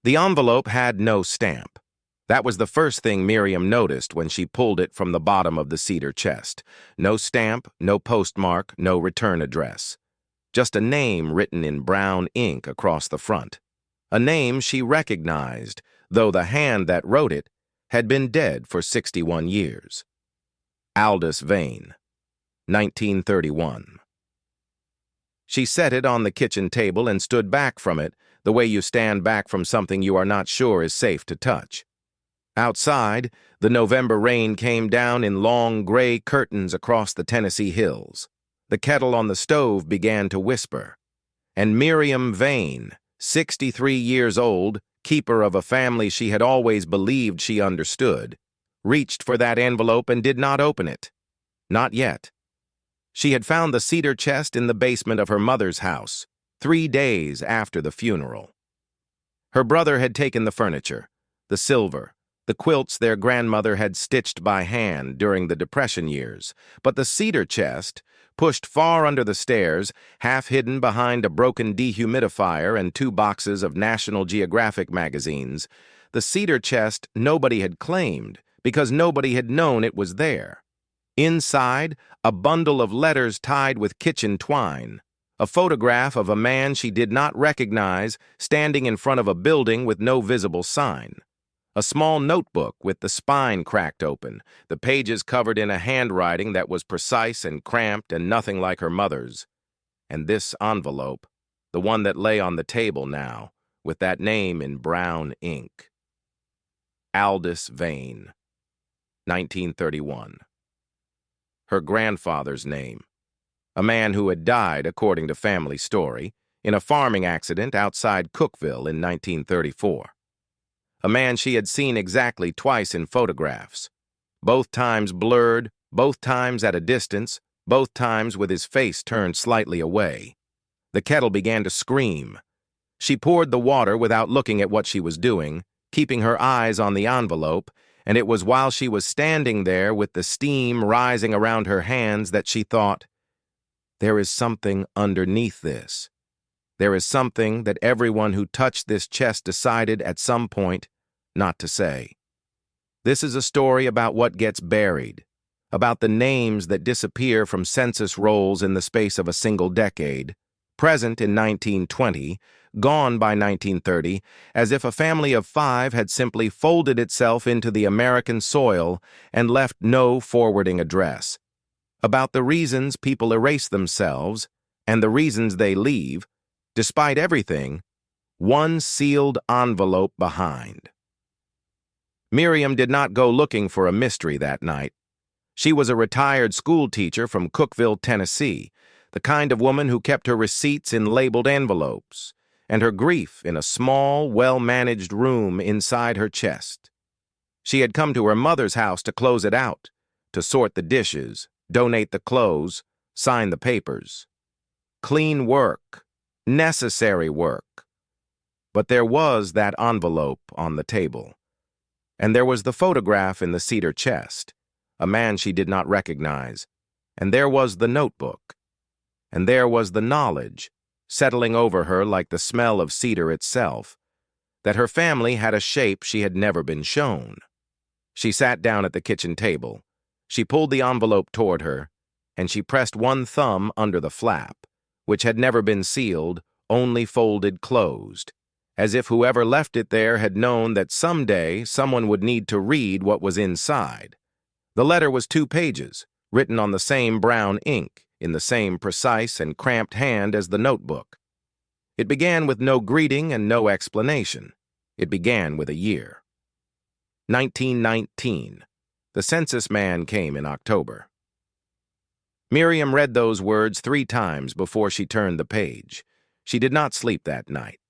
The envelope had no stamp. That was the first thing Miriam noticed when she pulled it from the bottom of the cedar chest. No stamp, no postmark, no return address. Just a name written in brown ink across the front. A name she recognized, though the hand that wrote it had been dead for 61 years. Aldous Vane, 1931. She set it on the kitchen table and stood back from it, the way you stand back from something you are not sure is safe to touch. Outside, the November rain came down in long gray curtains across the Tennessee hills. The kettle on the stove began to whisper. And Miriam Vane, 63 years old, keeper of a family she had always believed she understood, reached for that envelope and did not open it. Not yet. She had found the cedar chest in the basement of her mother's house, 3 days after the funeral. Her brother had taken the furniture, the silver, the quilts their grandmother had stitched by hand during the Depression years, but the cedar chest, pushed far under the stairs, half hidden behind a broken dehumidifier and 2 boxes of National Geographic magazines, the cedar chest nobody had claimed because nobody had known it was there. Inside, a bundle of letters tied with kitchen twine, a photograph of a man she did not recognize standing in front of a building with no visible sign. A small notebook with the spine cracked open, the pages covered in a handwriting that was precise and cramped and nothing like her mother's. And this envelope, the one that lay on the table now, with that name in brown ink. Aldous Vane, 1931. Her grandfather's name. A man who had died, according to family story, in a farming accident outside Cookeville in 1934. A man she had seen exactly twice in photographs, both times blurred, both times at a distance, both times with his face turned slightly away. The kettle began to scream. She poured the water without looking at what she was doing, keeping her eyes on the envelope, and it was while she was standing there with the steam rising around her hands that she thought, there is something underneath this. There is something that everyone who touched this chest decided at some point not to say. This is a story about what gets buried, about the names that disappear from census rolls in the space of a single decade, present in 1920, gone by 1930, as if a family of 5 had simply folded itself into the American soil and left no forwarding address. About the reasons people erase themselves and the reasons they leave, despite everything, one sealed envelope behind. Miriam did not go looking for a mystery that night. She was a retired school teacher from Cookeville, Tennessee, the kind of woman who kept her receipts in labeled envelopes, and her grief in a small, well-managed room inside her chest. She had come to her mother's house to close it out, to sort the dishes, donate the clothes, sign the papers. Clean work. Necessary work. But there was that envelope on the table. And there was the photograph in the cedar chest, a man she did not recognize. And there was the notebook. And there was the knowledge, settling over her like the smell of cedar itself, that her family had a shape she had never been shown. She sat down at the kitchen table. She pulled the envelope toward her, and she pressed one thumb under the flap, which had never been sealed, only folded closed, as if whoever left it there had known that someday someone would need to read what was inside. The letter was 2 pages, written on the same brown ink, in the same precise and cramped hand as the notebook. It began with no greeting and no explanation. It began with a year. 1919. The census man came in October. Miriam read those words 3 times before she turned the page. She did not sleep that night.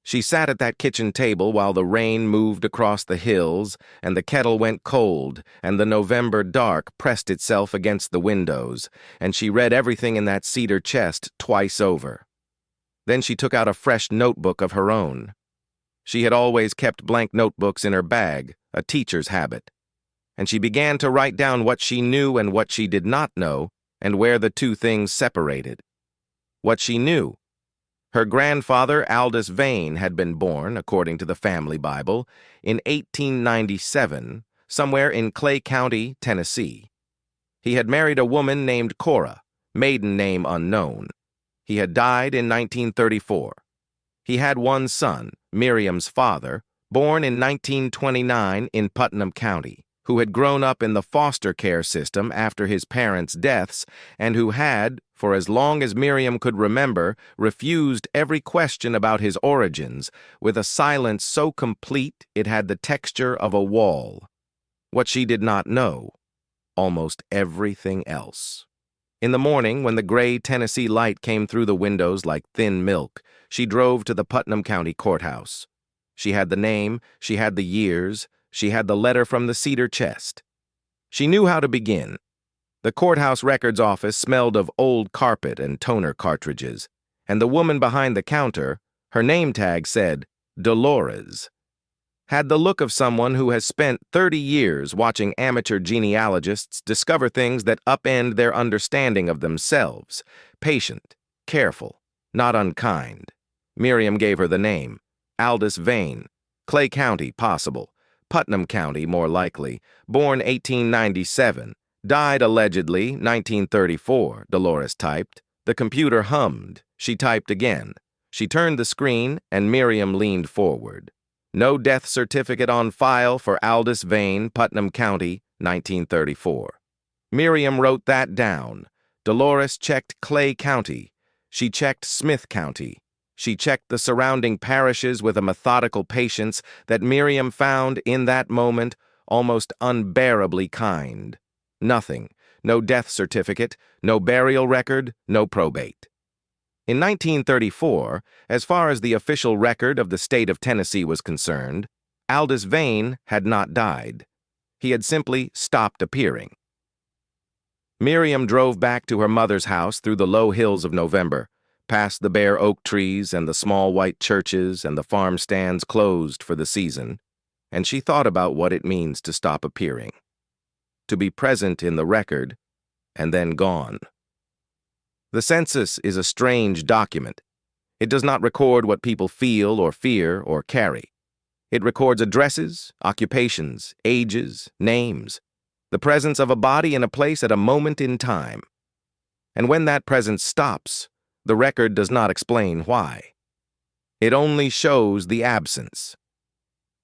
She sat at that kitchen table while the rain moved across the hills and the kettle went cold and the November dark pressed itself against the windows, and she read everything in that cedar chest twice over. Then she took out a fresh notebook of her own. She had always kept blank notebooks in her bag, a teacher's habit. And she began to write down what she knew and what she did not know, and where the 2 things separated. What she knew. Her grandfather, Aldous Vane, had been born, according to the family Bible, in 1897, somewhere in Clay County, Tennessee. He had married a woman named Cora, maiden name unknown. He had died in 1934. He had one son, Miriam's father, born in 1929 in Putnam County, who had grown up in the foster care system after his parents' deaths and who had, for as long as Miriam could remember, refused every question about his origins with a silence so complete it had the texture of a wall. What she did not know, almost everything else. In the morning, when the gray Tennessee light came through the windows like thin milk, she drove to the Putnam County Courthouse. She had the name, she had the years, she had the letter from the cedar chest. She knew how to begin. The courthouse records office smelled of old carpet and toner cartridges, and the woman behind the counter, her name tag said, Dolores, had the look of someone who has spent 30 years watching amateur genealogists discover things that upend their understanding of themselves, patient, careful, not unkind. Miriam gave her the name, Aldous Vane, Clay County, possible, Putnam County, more likely, born 1897, died allegedly 1934, Dolores typed. The computer hummed. She typed again. She turned the screen, and Miriam leaned forward. No death certificate on file for Aldous Vane, Putnam County, 1934. Miriam wrote that down. Dolores checked Clay County. She checked Smith County. She checked the surrounding parishes with a methodical patience that Miriam found in that moment almost unbearably kind. Nothing. No death certificate, no burial record, no probate. In 1934, as far as the official record of the state of Tennessee was concerned, Aldous Vane had not died. He had simply stopped appearing. Miriam drove back to her mother's house through the low hills of November, past the bare oak trees and the small white churches and the farm stands closed for the season, and she thought about what it means to stop appearing, to be present in the record, and then gone. The census is a strange document. It does not record what people feel or fear or carry. It records addresses, occupations, ages, names, the presence of a body in a place at a moment in time. And when that presence stops, the record does not explain why. It only shows the absence.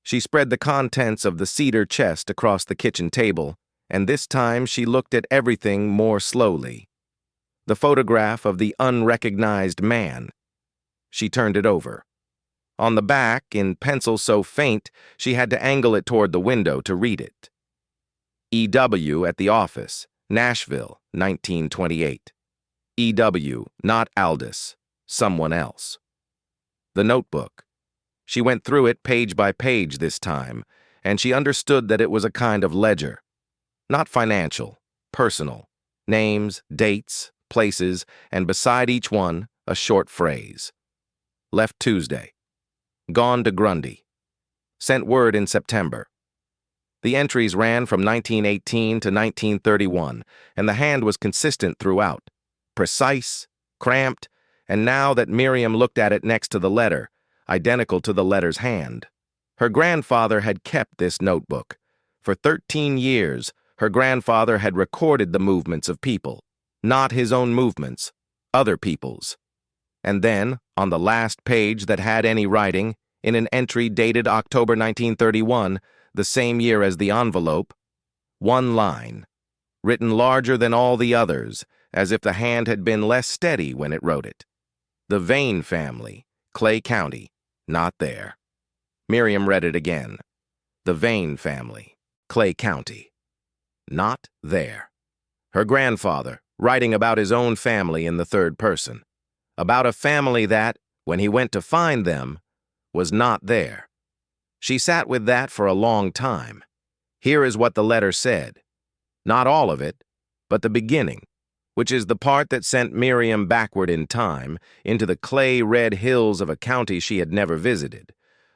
She spread the contents of the cedar chest across the kitchen table, and this time she looked at everything more slowly. The photograph of the unrecognized man. She turned it over. On the back, in pencil so faint, she had to angle it toward the window to read it. E.W. at the office, Nashville, 1928. E.W., not Aldous, someone else. The notebook. She went through it page by page this time, and she understood that it was a kind of ledger. Not financial, personal. Names, dates, places, and beside each one, a short phrase. Left Tuesday. Gone to Grundy. Sent word in September. The entries ran from 1918 to 1931, and the hand was consistent throughout. Precise, cramped, and now that Miriam looked at it next to the letter, identical to the letter's hand. Her grandfather had kept this notebook. For 13 years, her grandfather had recorded the movements of people. Not his own movements, other people's. And then, on the last page that had any writing, in an entry dated October 1931, the same year as the envelope, one line, written larger than all the others, as if the hand had been less steady when it wrote it. The Vane family, Clay County, not there. Miriam read it again. The Vane family, Clay County, not there. Her grandfather, writing about his own family in the third person, about a family that, when he went to find them, was not there. She sat with that for a long time. Here is what the letter said. Not all of it, but the beginning, which is the part that sent Miriam backward in time into the clay-red hills of a county she had never visited,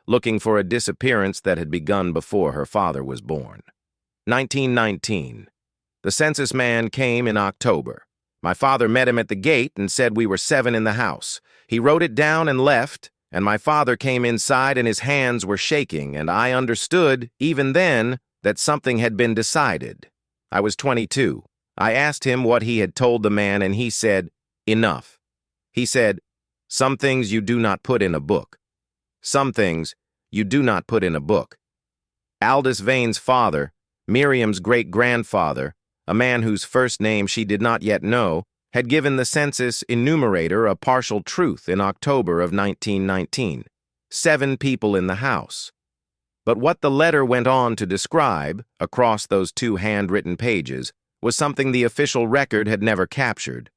looking for a disappearance that had begun before her father was born. 1919. The census man came in October. My father met him at the gate and said we were 7 in the house. He wrote it down and left, and my father came inside and his hands were shaking, and I understood, even then, that something had been decided. I was 22. I asked him what he had told the man, and he said, "Enough." He said, "Some things you do not put in a book. Some things you do not put in a book." Aldous Vane's father, Miriam's great-grandfather, a man whose first name she did not yet know, had given the census enumerator a partial truth in October of 1919. 7 people in the house. But what the letter went on to describe, across those 2 handwritten pages, was something the official record had never captured.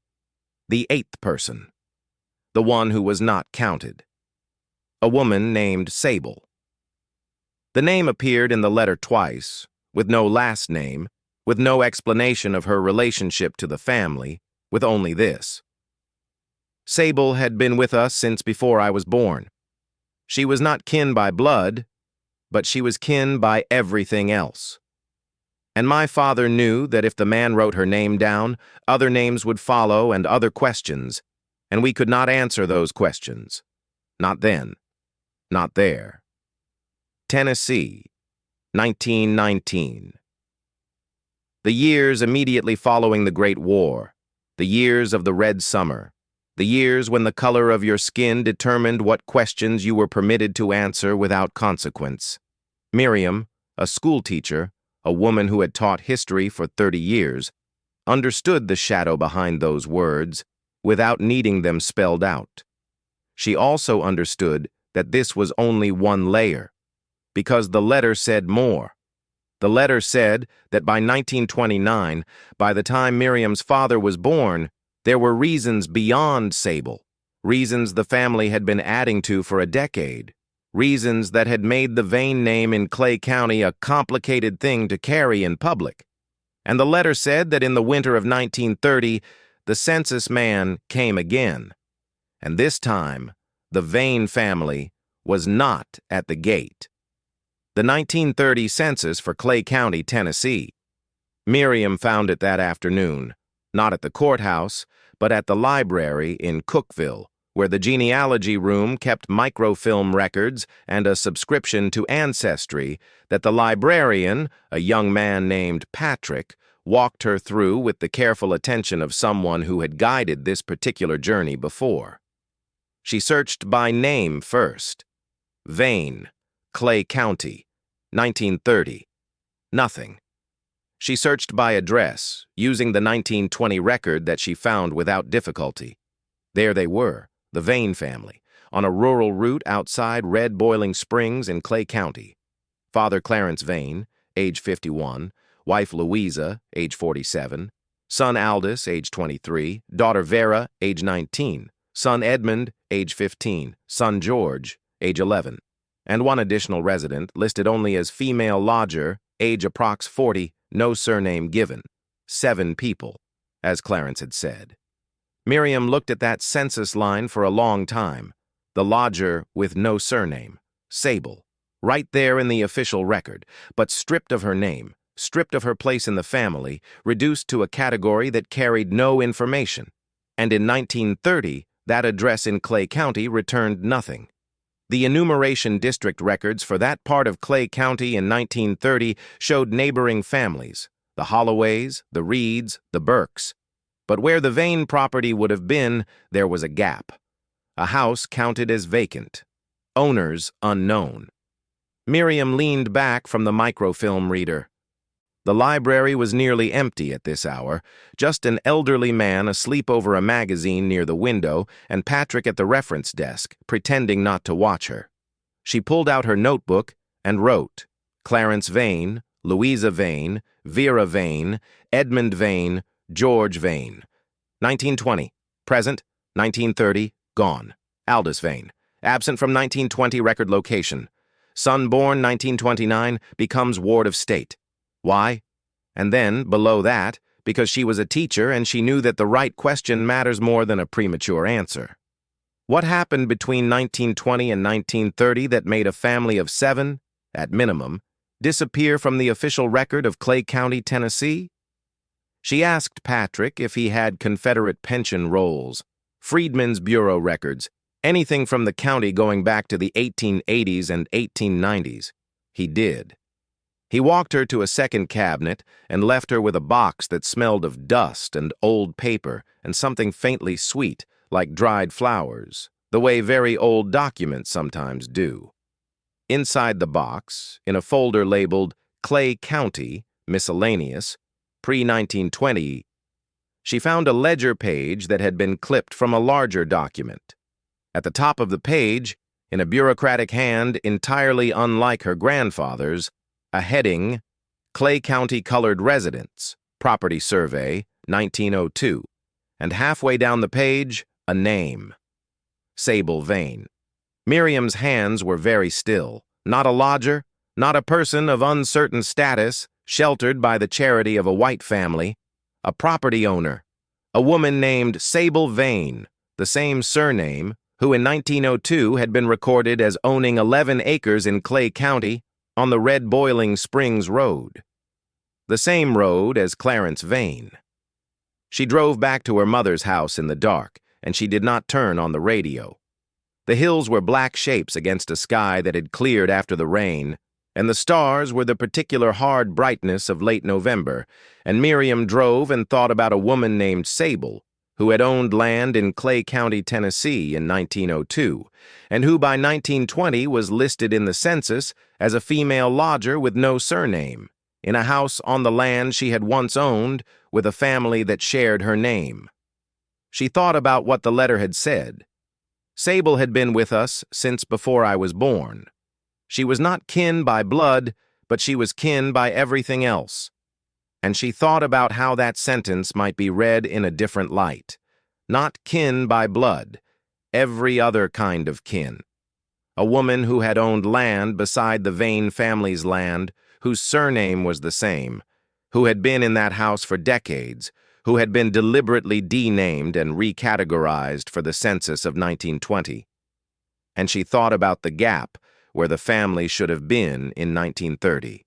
The 8th person. The one who was not counted. A woman named Sable. The name appeared in the letter twice, with no last name, with no explanation of her relationship to the family, with only this: Sable had been with us since before I was born. She was not kin by blood, but she was kin by everything else. And my father knew that if the man wrote her name down, other names would follow and other questions, and we could not answer those questions. Not then. Not there. Tennessee, 1919. The years immediately following the Great War, the years of the Red Summer, the years when the color of your skin determined what questions you were permitted to answer without consequence. Miriam, a schoolteacher, a woman who had taught history for 30 years, understood the shadow behind those words without needing them spelled out. She also understood that this was only one layer, because the letter said more. The letter said that by 1929, by the time Miriam's father was born, there were reasons beyond Sable, reasons the family had been adding to for a decade, reasons that had made the Vane name in Clay County a complicated thing to carry in public. And the letter said that in the winter of 1930, the census man came again. And this time, the Vane family was not at the gate. The 1930 census for Clay County, Tennessee. Miriam found it that afternoon, not at the courthouse, but at the library in Cookville, where the genealogy room kept microfilm records and a subscription to Ancestry that the librarian, a young man named Patrick, walked her through with the careful attention of someone who had guided this particular journey before. She searched by name first. Vane, Clay County, 1930. Nothing. She searched by address, using the 1920 record that she found without difficulty. There they were, the Vane family, on a rural route outside Red Boiling Springs in Clay County. Father Clarence Vane, age 51, wife Louisa, age 47, son Aldous, age 23, daughter Vera, age 19, son Edmund, age 15, son George, age 11, and one additional resident listed only as female lodger, age approx 40, no surname given. 7 people, as Clarence had said. Miriam looked at that census line for a long time, the lodger with no surname, Sable, right there in the official record, but stripped of her name, stripped of her place in the family, reduced to a category that carried no information. And in 1930, that address in Clay County returned nothing. The enumeration district records for that part of Clay County in 1930 showed neighboring families, the Holloways, the Reeds, the Burks. But where the Vane property would have been, there was a gap. A house counted as vacant. Owners unknown. Miriam leaned back from the microfilm reader. The library was nearly empty at this hour, just an elderly man asleep over a magazine near the window and Patrick at the reference desk, pretending not to watch her. She pulled out her notebook and wrote, Clarence Vane, Louisa Vane, Vera Vane, Edmund Vane, George Vane. 1920, present, 1930, gone. Aldous Vane, absent from 1920 record location. Son born 1929, becomes ward of state. Why? And then, below that, because she was a teacher and she knew that the right question matters more than a premature answer. What happened between 1920 and 1930 that made a family of 7, at minimum, disappear from the official record of Clay County, Tennessee? She asked Patrick if he had Confederate pension rolls, Freedmen's Bureau records, anything from the county going back to the 1880s and 1890s. He did. He walked her to a second cabinet and left her with a box that smelled of dust and old paper and something faintly sweet, like dried flowers, the way very old documents sometimes do. Inside the box, in a folder labeled Clay County, Miscellaneous, pre-1920, she found a ledger page that had been clipped from a larger document. At the top of the page, in a bureaucratic hand entirely unlike her grandfather's, a heading, Clay County Colored Residents, Property Survey, 1902, and halfway down the page, a name, Sable Vane. Miriam's hands were very still. Not a lodger, not a person of uncertain status, sheltered by the charity of a white family, a property owner, a woman named Sable Vane, the same surname, who in 1902 had been recorded as owning 11 acres in Clay County on the Red Boiling Springs Road, the same road as Clarence Vane. She drove back to her mother's house in the dark, and she did not turn on the radio. The hills were black shapes against a sky that had cleared after the rain, and the stars were the particular hard brightness of late November, and Miriam drove and thought about a woman named Sable, who had owned land in Clay County, Tennessee in 1902, and who by 1920 was listed in the census as a female lodger with no surname, in a house on the land she had once owned with a family that shared her name. She thought about what the letter had said. Sable had been with us since before I was born. She was not kin by blood, but she was kin by everything else. And she thought about how that sentence might be read in a different light. Not kin by blood, every other kind of kin. A woman who had owned land beside the Vane family's land, whose surname was the same, who had been in that house for decades, who had been deliberately denamed and recategorized for the census of 1920. And she thought about the gap where the family should have been in 1930.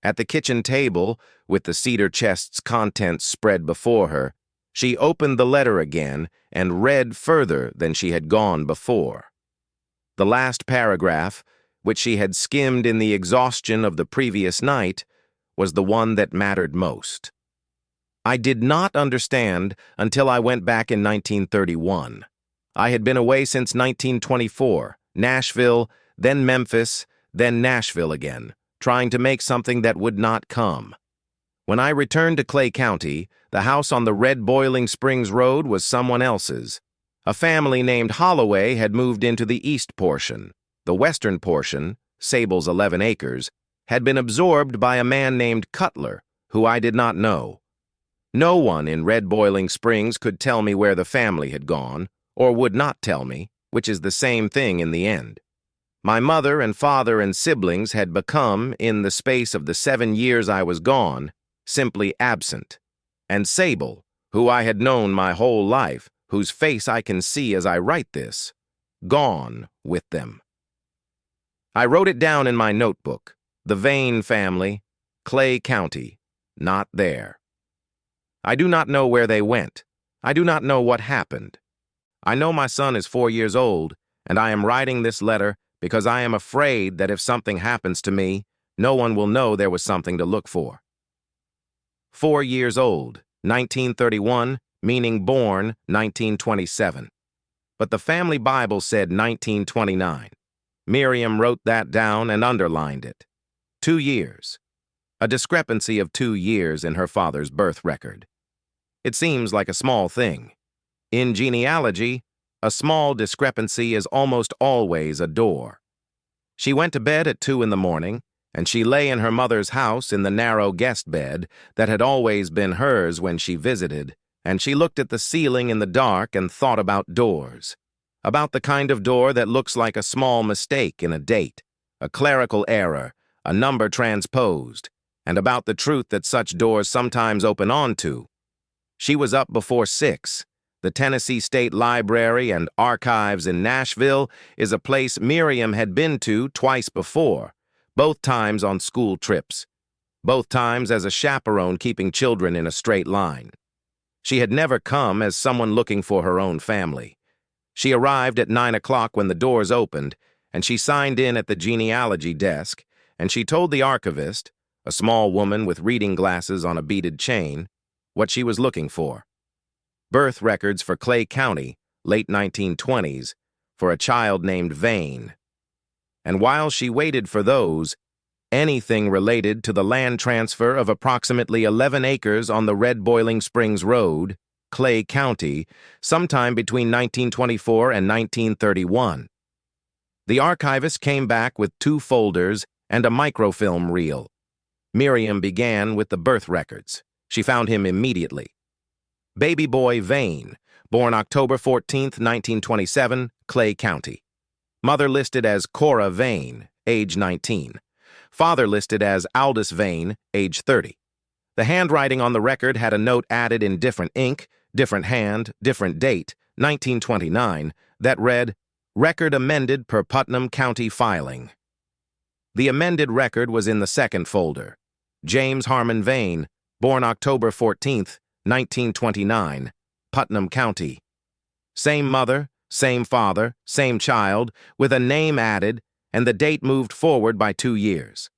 At the kitchen table, with the cedar chest's contents spread before her, she opened the letter again and read further than she had gone before. The last paragraph, which she had skimmed in the exhaustion of the previous night, was the one that mattered most. I did not understand until I went back in 1931. I had been away since 1924, Nashville, then Memphis, then Nashville again, trying to make something that would not come. When I returned to Clay County, the house on the Red Boiling Springs Road was someone else's. A family named Holloway had moved into the east portion. The western portion, Sable's 11 acres, had been absorbed by a man named Cutler, who I did not know. No one in Red Boiling Springs could tell me where the family had gone, or would not tell me, which is the same thing in the end. My mother and father and siblings had become, in the space of the 7 years I was gone, simply absent. And Sable, who I had known my whole life, whose face I can see as I write this, gone with them. I wrote it down in my notebook. The Vane family, Clay County, not there. I do not know where they went. I do not know what happened. I know my son is 4 years old, and I am writing this letter because I am afraid that if something happens to me, no one will know there was something to look for. 4 years old, 1931, meaning born 1927. But the family Bible said 1929. Miriam wrote that down and underlined it. 2 years. A discrepancy of 2 years in her father's birth record. It seems like a small thing. In genealogy, a small discrepancy is almost always a door. She went to bed at 2 in the morning, and she lay in her mother's house in the narrow guest bed that had always been hers when she visited, and she looked at the ceiling in the dark and thought about doors. About the kind of door that looks like a small mistake in a date, a clerical error, a number transposed, and about the truth that such doors sometimes open onto. She was up before 6. The Tennessee State Library and Archives in Nashville is a place Miriam had been to twice before, both times on school trips. both times as a chaperone keeping children in a straight line. She had never come as someone looking for her own family. She arrived at 9 o'clock when the doors opened, and she signed in at the genealogy desk, and she told the archivist, a small woman with reading glasses on a beaded chain, what she was looking for. Birth records for Clay County, late 1920s, for a child named Vane. And while she waited for those, anything related to the land transfer of approximately 11 acres on the Red Boiling Springs Road, Clay County, sometime between 1924 and 1931. The archivist came back with 2 folders and a microfilm reel. Miriam began with the birth records. She found him immediately. Baby boy Vane, born October 14, 1927, Clay County. Mother listed as Cora Vane, age 19. Father listed as Aldous Vane, age 30. The handwriting on the record had a note added in different ink, different hand, different date, 1929, that read, "Record amended per Putnam County filing." The amended record was in the second folder. James Harmon Vane, born October 14, 1929, Putnam County. Same mother, same father, same child, with a name added, and the date moved forward by 2 years.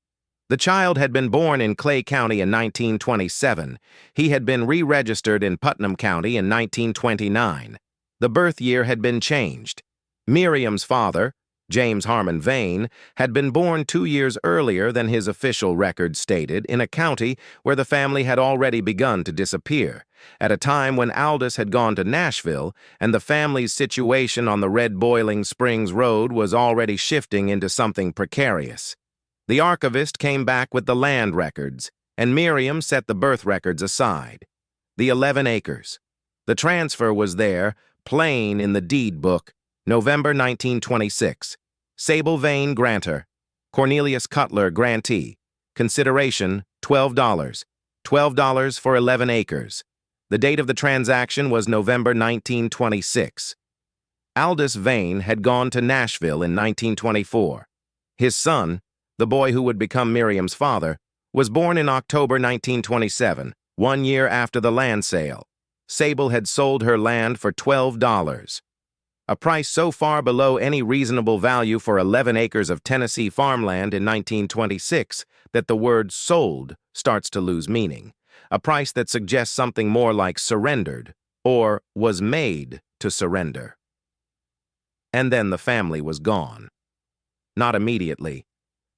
The child had been born in Clay County in 1927. He had been re-registered in Putnam County in 1929. The birth year had been changed. Miriam's father, James Harmon Vane, had been born 2 years earlier than his official record stated in a county where the family had already begun to disappear, at a time when Aldous had gone to Nashville and the family's situation on the Red Boiling Springs Road was already shifting into something precarious. The archivist came back with the land records, and Miriam set the birth records aside. The 11 acres. The transfer was there, plain in the deed book, November 1926. Sable Vane grantor. Cornelius Cutler grantee. Consideration, $12. $12 for 11 acres. The date of the transaction was November 1926. Aldous Vane had gone to Nashville in 1924. His son, the boy who would become Miriam's father, was born in October 1927, 1 year after the land sale. Sable had sold her land for $12. A price so far below any reasonable value for 11 acres of Tennessee farmland in 1926 that the word sold starts to lose meaning. A price that suggests something more like surrendered, or was made to surrender. And then the family was gone. Not immediately.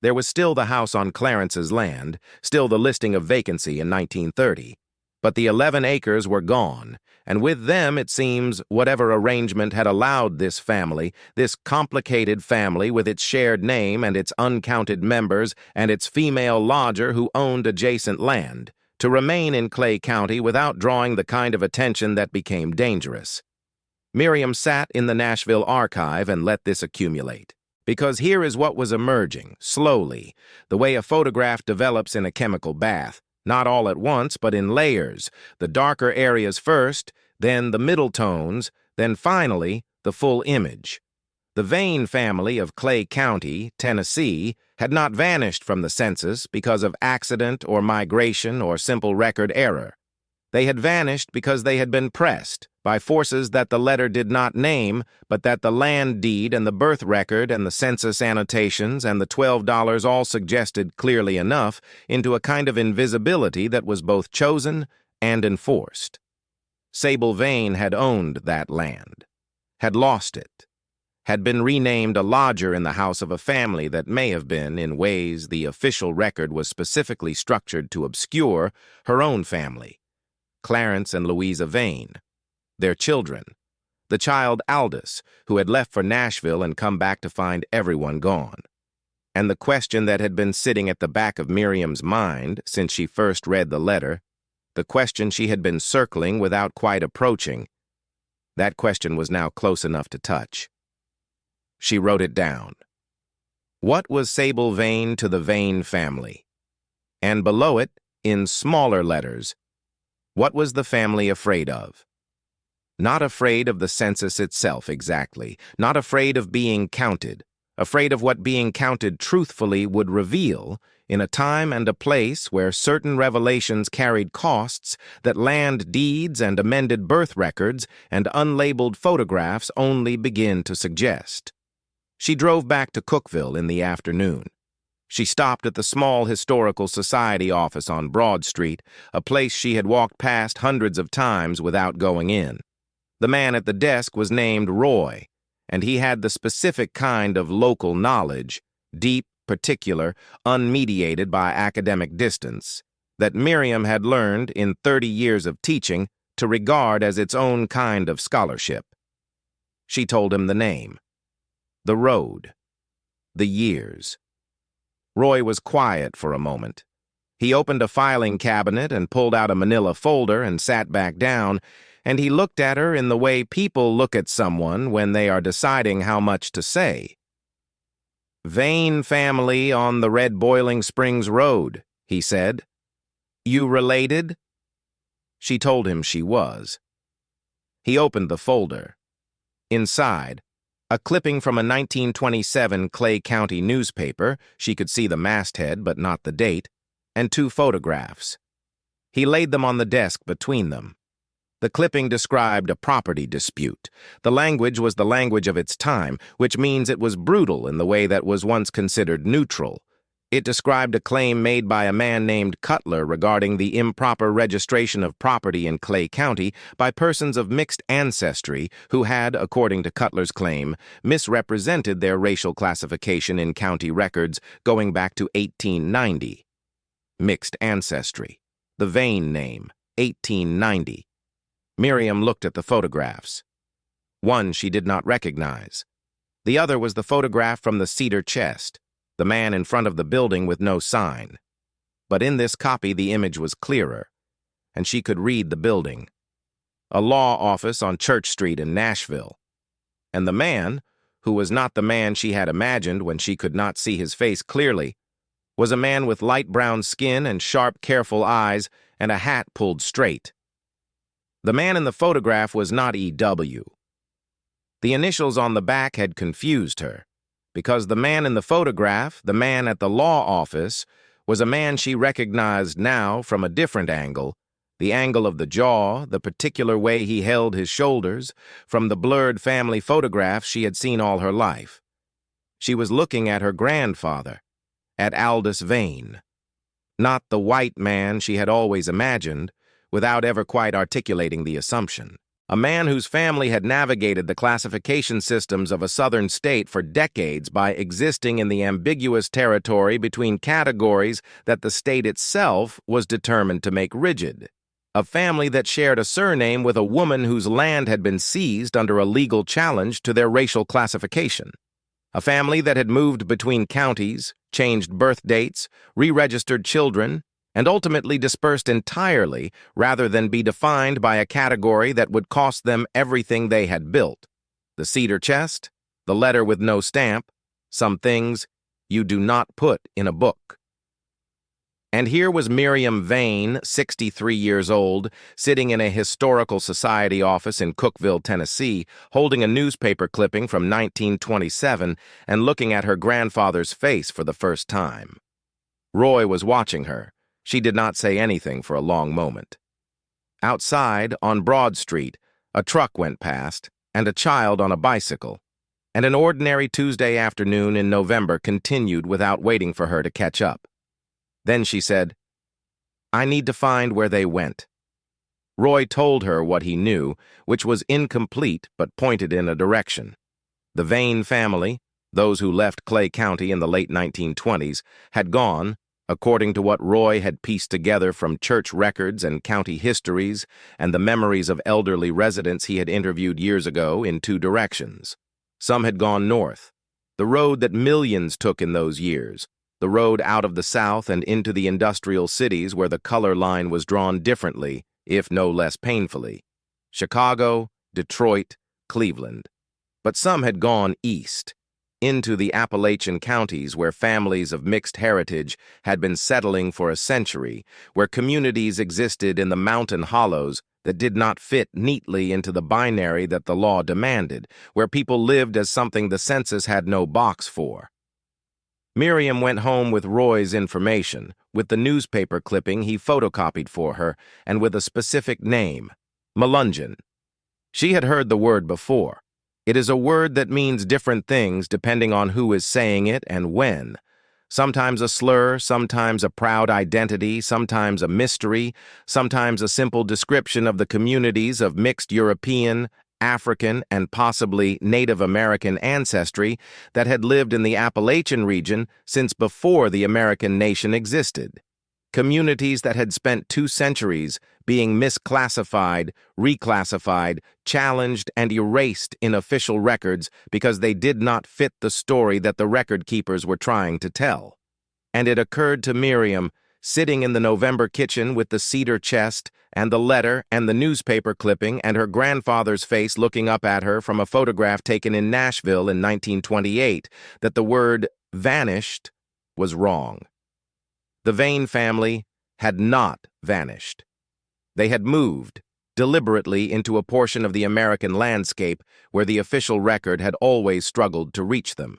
There was still the house on Clarence's land, still the listing of vacancy in 1930. But the 11 acres were gone, and with them, it seems, whatever arrangement had allowed this family, this complicated family with its shared name and its uncounted members and its female lodger who owned adjacent land, to remain in Clay County without drawing the kind of attention that became dangerous. Miriam sat in the Nashville archive and let this accumulate. Because here is what was emerging, slowly, the way a photograph develops in a chemical bath. Not all at once, but in layers, the darker areas first, then the middle tones, then finally the full image. The Vane family of Clay County, Tennessee, had not vanished from the census because of accident or migration or simple record error. They had vanished because they had been pressed by forces that the letter did not name, but that the land deed and the birth record and the census annotations and the $12 all suggested clearly enough into a kind of invisibility that was both chosen and enforced. Sable Vane had owned that land, had lost it, had been renamed a lodger in the house of a family that may have been, in ways the official record was specifically structured to obscure, her own family. Clarence and Louisa Vane, their children, the child Aldous, who had left for Nashville and come back to find everyone gone. And the question that had been sitting at the back of Miriam's mind since she first read the letter, the question she had been circling without quite approaching, that question was now close enough to touch. She wrote it down. What was Sable Vane to the Vane family? And below it, in smaller letters, what was the family afraid of? Not afraid of the census itself exactly, not afraid of being counted, afraid of what being counted truthfully would reveal in a time and a place where certain revelations carried costs that land deeds and amended birth records and unlabeled photographs only begin to suggest. She drove back to Cookville in the afternoon. She stopped at the small Historical Society office on Broad Street, a place she had walked past hundreds of times without going in. The man at the desk was named Roy, and he had the specific kind of local knowledge, deep, particular, unmediated by academic distance, that Miriam had learned in 30 years of teaching to regard as its own kind of scholarship. She told him the name, the road, the years. Roy was quiet for a moment. He opened a filing cabinet and pulled out a manila folder and sat back down, and he looked at her in the way people look at someone when they are deciding how much to say. "Vane family on the Red Boiling Springs Road," he said. "You related?" She told him she was. He opened the folder. Inside, a clipping from a 1927 Clay County newspaper, she could see the masthead but not the date, and 2 photographs. He laid them on the desk between them. The clipping described a property dispute. The language was the language of its time, which means it was brutal in the way that was once considered neutral. It described a claim made by a man named Cutler regarding the improper registration of property in Clay County by persons of mixed ancestry who had, according to Cutler's claim, misrepresented their racial classification in county records going back to 1890. Mixed ancestry. The Vane name, 1890. Miriam looked at the photographs. One she did not recognize. The other was the photograph from the cedar chest, the man in front of the building with no sign. But in this copy the image was clearer, and she could read the building. A law office on Church Street in Nashville. And the man, who was not the man she had imagined when she could not see his face clearly, was a man with light brown skin and sharp, careful eyes and a hat pulled straight. The man in the photograph was not E.W. The initials on the back had confused her, because the man in the photograph, the man at the law office, was a man she recognized now from a different angle, the angle of the jaw, the particular way he held his shoulders, from the blurred family photographs she had seen all her life. She was looking at her grandfather, at Aldous Vane. Not the white man she had always imagined, without ever quite articulating the assumption. A man whose family had navigated the classification systems of a southern state for decades by existing in the ambiguous territory between categories that the state itself was determined to make rigid. A family that shared a surname with a woman whose land had been seized under a legal challenge to their racial classification. A family that had moved between counties, changed birth dates, re-registered children, and ultimately dispersed entirely rather than be defined by a category that would cost them everything they had built. The cedar chest, the letter with no stamp, some things you do not put in a book. And here was Miriam Vane, 63 years old, sitting in a Historical Society office in Cookville, Tennessee, holding a newspaper clipping from 1927 and looking at her grandfather's face for the first time. Roy was watching her. She did not say anything for a long moment. Outside, on Broad Street, a truck went past, and a child on a bicycle, and an ordinary Tuesday afternoon in November continued without waiting for her to catch up. Then she said, "I need to find where they went." Roy told her what he knew, which was incomplete but pointed in a direction. The Vane family, those who left Clay County in the late 1920s, had gone, according to what Roy had pieced together from church records and county histories and the memories of elderly residents he had interviewed years ago, in 2 directions. Some had gone north, the road that millions took in those years, the road out of the South and into the industrial cities where the color line was drawn differently, if no less painfully. Chicago, Detroit, Cleveland. But some had gone east, into the Appalachian counties where families of mixed heritage had been settling for a century, where communities existed in the mountain hollows that did not fit neatly into the binary that the law demanded, where people lived as something the census had no box for. Miriam went home with Roy's information, with the newspaper clipping he photocopied for her, and with a specific name, Melungeon. She had heard the word before. It is a word that means different things depending on who is saying it and when. Sometimes a slur, sometimes a proud identity, sometimes a mystery, sometimes a simple description of the communities of mixed European, African, and possibly Native American ancestry that had lived in the Appalachian region since before the American nation existed. Communities that had spent 2 centuries being misclassified, reclassified, challenged, and erased in official records because they did not fit the story that the record keepers were trying to tell. And it occurred to Miriam, sitting in the November kitchen with the cedar chest and the letter and the newspaper clipping and her grandfather's face looking up at her from a photograph taken in Nashville in 1928, that the word vanished was wrong. The Vane family had not vanished. They had moved, deliberately, into a portion of the American landscape where the official record had always struggled to reach them,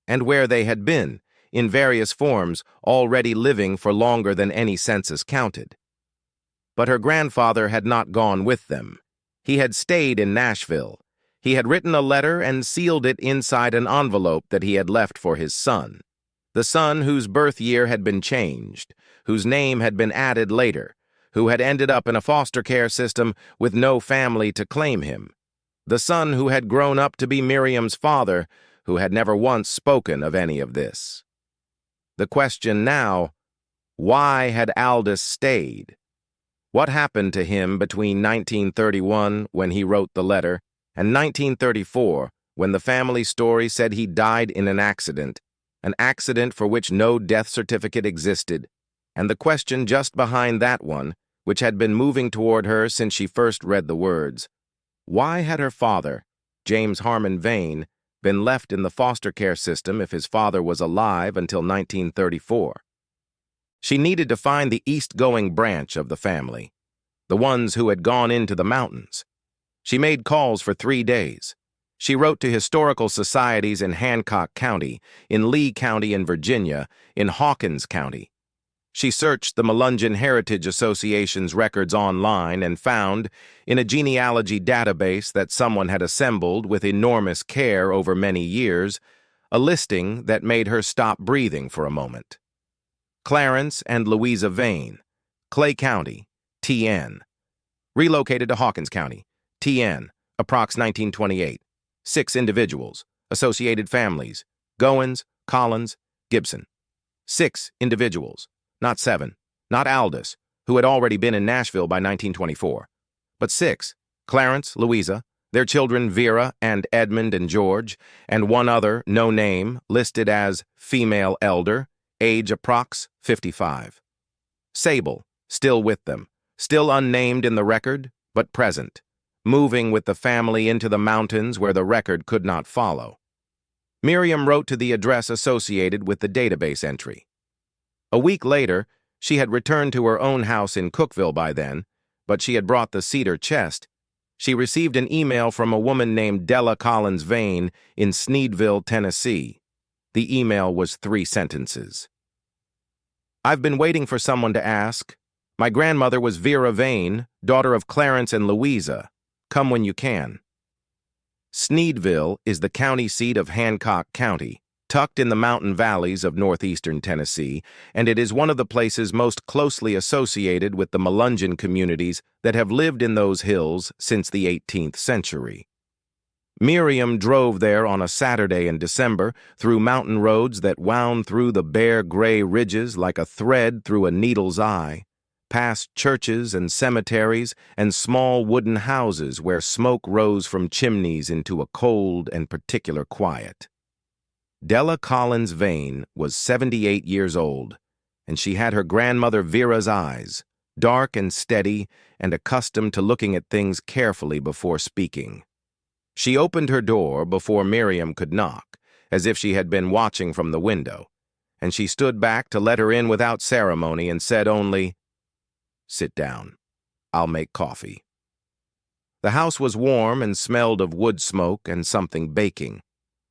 and where they had been, in various forms, already living for longer than any census counted. But her grandfather had not gone with them. He had stayed in Nashville. He had written a letter and sealed it inside an envelope that he had left for his son. The son whose birth year had been changed, whose name had been added later, who had ended up in a foster care system with no family to claim him. The son who had grown up to be Miriam's father, who had never once spoken of any of this. The question now, why had Aldous stayed? What happened to him between 1931, when he wrote the letter, and 1934, when the family story said he died in an accident for which no death certificate existed, and the question just behind that one, which had been moving toward her since she first read the words, why had her father, James Harmon Vane, been left in the foster care system if his father was alive until 1934? She needed to find the east-going branch of the family, the ones who had gone into the mountains. She made calls for 3 days. She wrote to historical societies in Hancock County, in Lee County in Virginia, in Hawkins County. She searched the Melungeon Heritage Association's records online and found, in a genealogy database that someone had assembled with enormous care over many years, a listing that made her stop breathing for a moment. Clarence and Louisa Vane, Clay County, TN. Relocated to Hawkins County, TN, approx. 1928. 6 individuals, associated families, Goins, Collins, Gibson. 6 individuals, not 7, not Aldous, who had already been in Nashville by 1924, but 6, Clarence, Louisa, their children Vera and Edmund and George, and one other, no name, listed as female elder, age approx. 55. Sable, still with them, still unnamed in the record, but present, moving with the family into the mountains where the record could not follow. Miriam wrote to the address associated with the database entry. A week later, she had returned to her own house in Cookville by then, but she had brought the cedar chest. She received an email from a woman named Della Collins Vane in Sneedville, Tennessee. The email was 3 sentences. I've been waiting for someone to ask. My grandmother was Vera Vane, daughter of Clarence and Louisa. Come when you can. Sneedville is the county seat of Hancock County, tucked in the mountain valleys of northeastern Tennessee, and it is one of the places most closely associated with the Melungeon communities that have lived in those hills since the 18th century. Miriam drove there on a Saturday in December through mountain roads that wound through the bare gray ridges like a thread through a needle's eye, past churches and cemeteries and small wooden houses where smoke rose from chimneys into a cold and particular quiet. Della Collins Vane was 78 years old, and she had her grandmother Vera's eyes, dark and steady and accustomed to looking at things carefully before speaking. She opened her door before Miriam could knock, as if she had been watching from the window, and she stood back to let her in without ceremony and said only, "Sit down. I'll make coffee." The house was warm and smelled of wood smoke and something baking.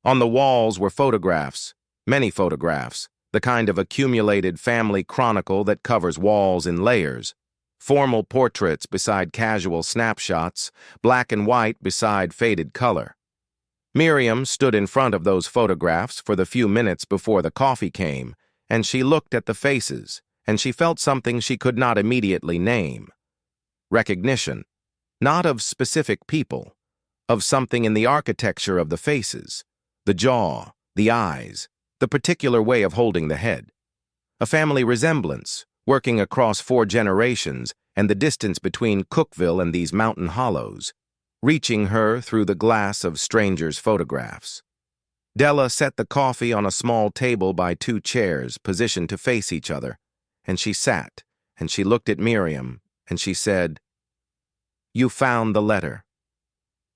On the walls were photographs, many photographs, the kind of accumulated family chronicle that covers walls in layers. Formal portraits beside casual snapshots, black and white beside faded color. Miriam stood in front of those photographs for the few minutes before the coffee came, and she looked at the faces, and she felt something she could not immediately name. Recognition, not of specific people, of something in the architecture of the faces, the jaw, the eyes, the particular way of holding the head. A family resemblance, working across 4 generations and the distance between Cookville and these mountain hollows, reaching her through the glass of strangers' photographs. Della set the coffee on a small table by 2 chairs positioned to face each other, and she sat, and she looked at Miriam, and she said, "You found the letter."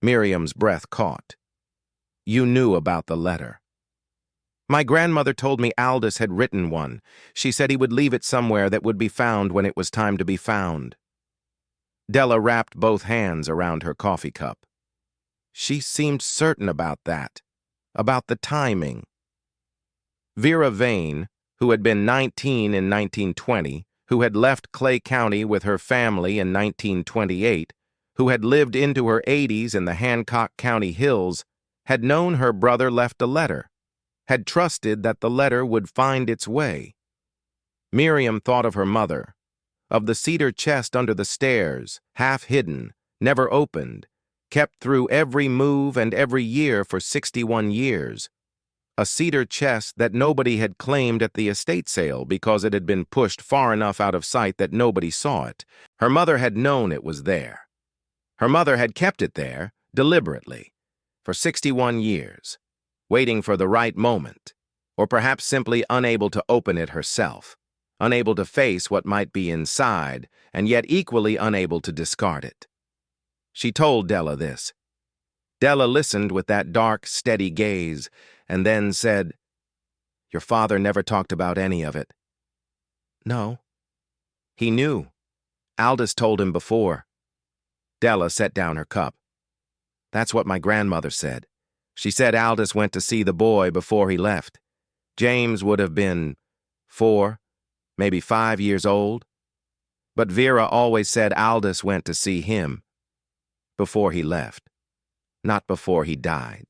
Miriam's breath caught. "You knew about the letter." "My grandmother told me Aldous had written one. She said he would leave it somewhere that would be found when it was time to be found." Della wrapped both hands around her coffee cup. She seemed certain about that, about the timing. Vera Vane, who had been 19 in 1920, who had left Clay County with her family in 1928, who had lived into her 80s in the Hancock County hills, had known her brother left a letter, had trusted that the letter would find its way. Miriam thought of her mother, of the cedar chest under the stairs, half hidden, never opened, kept through every move and every year for 61 years. A cedar chest that nobody had claimed at the estate sale because it had been pushed far enough out of sight that nobody saw it. Her mother had known it was there. Her mother had kept it there, deliberately, for 61 years, waiting for the right moment, or perhaps simply unable to open it herself, unable to face what might be inside, and yet equally unable to discard it. She told Della this. Della listened with that dark, steady gaze, and then said, "Your father never talked about any of it." "No." "He knew. Aldous told him before." Della set down her cup. "That's what my grandmother said. She said Aldous went to see the boy before he left. James would have been 4, maybe 5 years old. But Vera always said Aldous went to see him before he left, not before he died."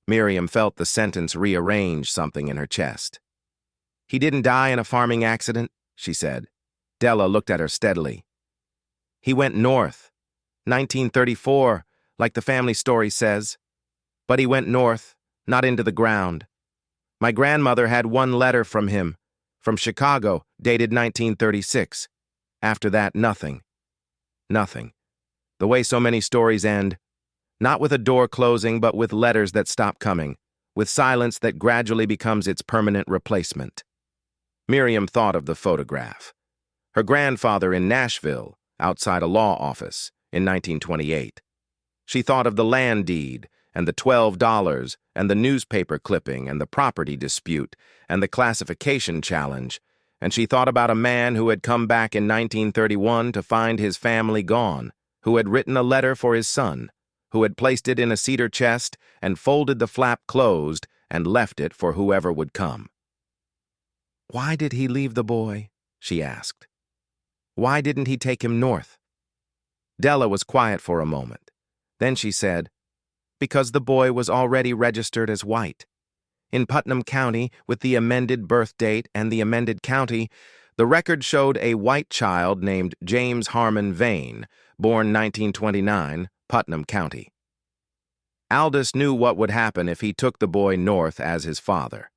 Miriam felt the sentence rearrange something in her chest. "He didn't die in a farming accident," she said. Della looked at her steadily. "He went north, 1934, like the family story says. But he went north, not into the ground. My grandmother had one letter from him, from Chicago, dated 1936. After that, nothing. Nothing. The way so many stories end, not with a door closing, but with letters that stop coming, with silence that gradually becomes its permanent replacement." Miriam thought of the photograph. Her grandfather in Nashville, outside a law office, in 1928. She thought of the land deed, and the $12, and the newspaper clipping, and the property dispute, and the classification challenge, and she thought about a man who had come back in 1931 to find his family gone, who had written a letter for his son, who had placed it in a cedar chest and folded the flap closed and left it for whoever would come. "Why did he leave the boy?" she asked. "Why didn't he take him north?" Della was quiet for a moment. Then she said, "Because the boy was already registered as white. In Putnam County, with the amended birth date and the amended county, the record showed a white child named James Harmon Vane, born 1929, Putnam County. Aldous knew what would happen if he took the boy north as his father.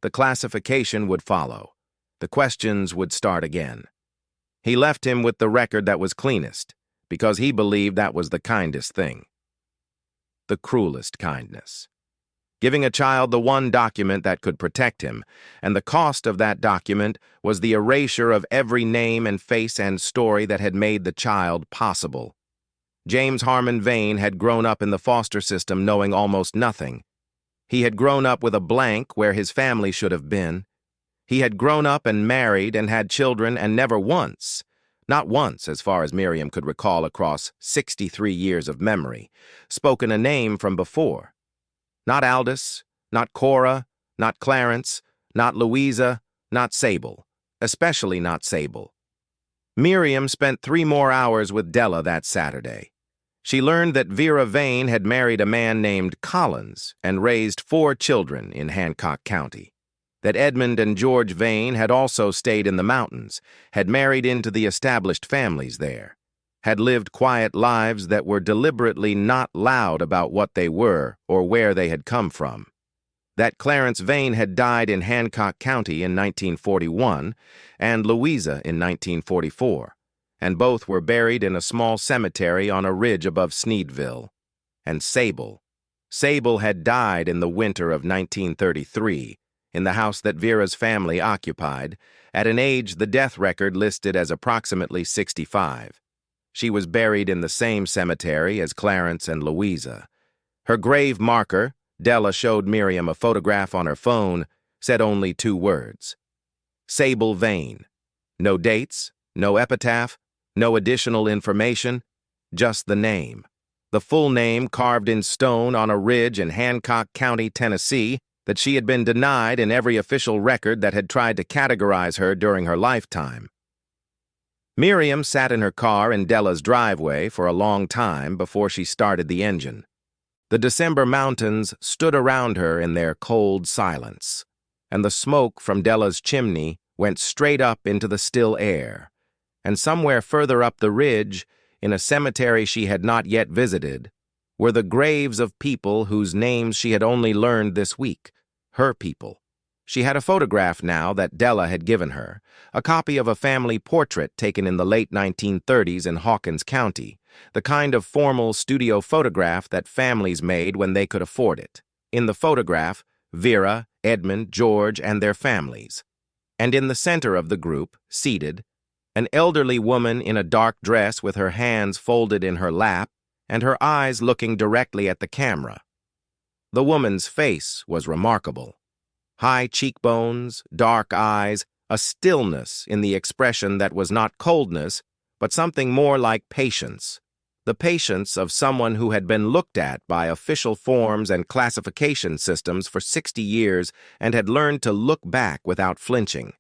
The classification would follow. The questions would start again. He left him with the record that was cleanest, because he believed that was the kindest thing. The cruelest kindness. Giving a child the one document that could protect him, and the cost of that document was the erasure of every name and face and story that had made the child possible. James Harmon Vane had grown up in the foster system knowing almost nothing. He had grown up with a blank where his family should have been. He had grown up and married and had children and never once, Not once, as far as Miriam could recall across 63 years of memory, spoken a name from before. Not Aldous, not Cora, not Clarence, not Louisa, not Sable, especially not Sable. Miriam spent 3 more hours with Della that Saturday. She learned that Vera Vane had married a man named Collins and raised 4 children in Hancock County. That Edmund and George Vane had also stayed in the mountains, had married into the established families there, had lived quiet lives that were deliberately not loud about what they were or where they had come from. That Clarence Vane had died in Hancock County in 1941 and Louisa in 1944, and both were buried in a small cemetery on a ridge above Sneedville. And Sable had died in the winter of 1933, in the house that Vera's family occupied, at an age the death record listed as approximately 65. She was buried in the same cemetery as Clarence and Louisa. Her grave marker, Della showed Miriam a photograph on her phone, said only 2 words. Sable Vane. No dates, no epitaph, no additional information, just the name. The full name carved in stone on a ridge in Hancock County, Tennessee, that she had been denied in every official record that had tried to categorize her during her lifetime. Miriam sat in her car in Della's driveway for a long time before she started the engine. The December mountains stood around her in their cold silence, and the smoke from Della's chimney went straight up into the still air. And somewhere further up the ridge, in a cemetery she had not yet visited, were the graves of people whose names she had only learned this week, her people. She had a photograph now that Della had given her, a copy of a family portrait taken in the late 1930s in Hawkins County, the kind of formal studio photograph that families made when they could afford it. In the photograph, Vera, Edmund, George, and their families. And in the center of the group, seated, an elderly woman in a dark dress with her hands folded in her lap and her eyes looking directly at the camera. The woman's face was remarkable. High cheekbones, dark eyes, a stillness in the expression that was not coldness, but something more like patience. The patience of someone who had been looked at by official forms and classification systems for 60 years and had learned to look back without flinching.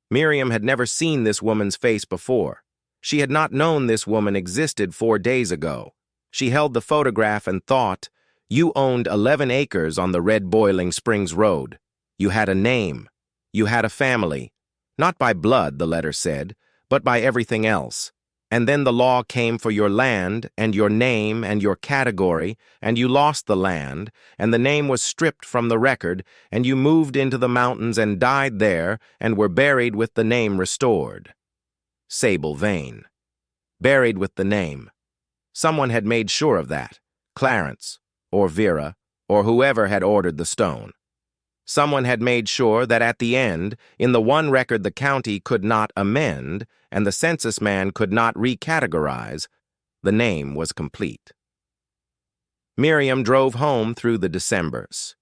Miriam had never seen this woman's face before. She had not known this woman existed 4 days ago. She held the photograph and thought, "You owned 11 acres on the Red Boiling Springs Road. You had a name. You had a family. Not by blood," the letter said, "but by everything else. And then the law came for your land and your name and your category, and you lost the land, and the name was stripped from the record, and you moved into the mountains and died there and were buried with the name restored." Sable Vane. Buried with the name. Someone had made sure of that. Clarence, or Vera, or whoever had ordered the stone. Someone had made sure that at the end, in the one record the county could not amend and the census man could not recategorize, the name was complete. Miriam drove home through the Decembers.